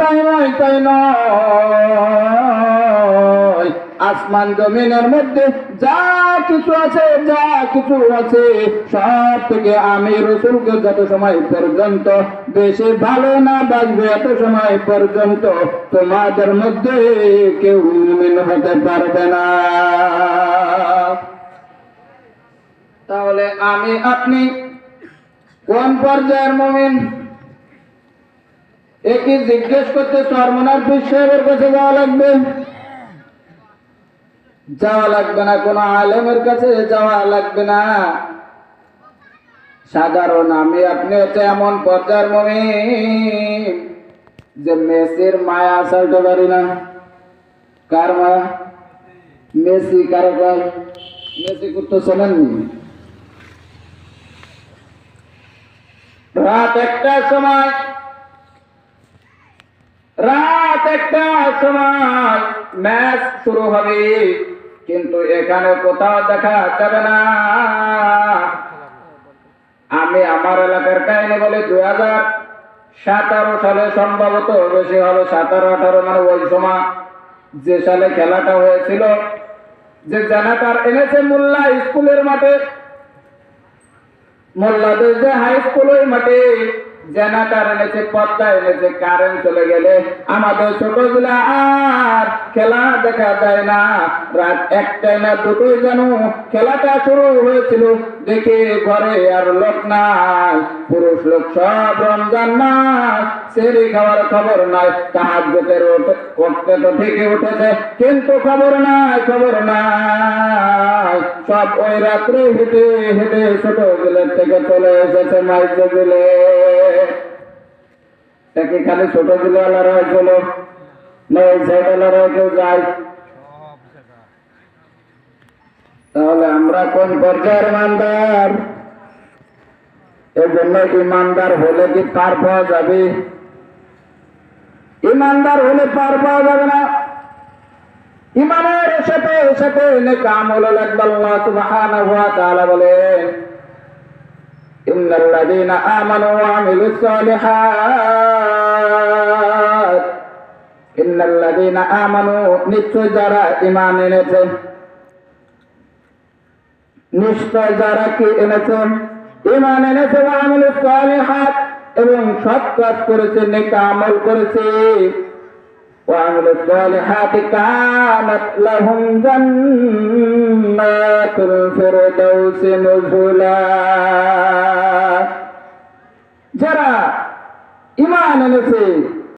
তাই নয়, তাই নয়, আসমান জমিনের মধ্যে যা কিছু আছে, যা কিছু আছে, সব থেকে আমি রাসূলকে যত সময় পর্যন্ত বেশি ভালো না বাসবে, এত সময় পর্যন্ত তোমাদের মধ্যে কেউ মুমিন হতে পারবে না। তাহলে আমি আপনি কোন পর্যায়ের মুমিন? একই জিজ্ঞেস করতে চরমনার পীর সাহেবের কাছে যাওয়া লাগবে? যাওয়া লাগবে না, কোন আলেমের কাছে যাওয়া লাগবে না। সাধারণ আমি আপনি হচ্ছে এমন পর্যায়ের মুমিন যে মেসির মায়া ছাড়তে পারি না। কার মায়া? মেসি। কার? মেসি করতে শোনেননি? রাত একটার সময় ম্যাচ শুরু হবে, কিন্তু এখানে কোথাও দেখা যাবে না। আমি আমার এলাকার কাহিনী বলে 2017 সালে, সম্ভবত বেশি হবে, 17-18, মানে ওই সময় যে সালে খেলাটা হয়েছিল, যে জেনারেটর এনেছে মোল্লা স্কুলের মাঠে, মোল্লাদের যে হাই স্কুল, ওই মাঠে জেনারেটর এনেছে, পর্দা এনেছে। কারেন্ট চলে গেলে আমাদের ছোটগুলা আর খেলা দেখা যায় না। রাত 1টায় না 2টায় যেন খেলাটা শুরু হয়েছিল। দেখে ঘরে আর লোক নাই, পুরুষ লোক সব রমজান মাস সেহরি খাওয়ার খবর নাই। তাহাজ্জুদের উঠতে তো ঠিকই উঠেছে, কিন্তু খবর নাই, খবর নাই। সব ওই রাত্রে হেঁটে হেঁটে ছোট বিলের থেকে চলে এসেছে মাইজ বিলে। কি খালি ছোট বিলেওয়ালারা চলো না, ওই সাইডওয়ালারাও কেউ যায়? তাহলে আমরা কোন পর্যায়ের ইমানদার? এই জন্য ইমানদার হলে কি পার পাওয়া যাবে? ইমানদার হলে পার পাওয়া যাবে না। ইমানের সাথে সাথে নেক আমল লাগবে। আল্লাহ সুবহানাহু ওয়া তাআলা বলেন, ইন্নাল্লাযীনা আমানু ওয়া আমিলুস সালিহাত, ইন্নাল্লাযীনা আমানু, নিশ্চয় যারা ঈমান এনেছে, নিশ্চয় যারা কি এনেছে? ঈমান এনেছে, ওয়া আমিলুস সালিহাত, এবং সৎ কাজ করেছে, নেক আমল করেছে। وعملوا الصالحات كانت لهم جنات الفردوس نزلا। যারা ঈমান এনেছে,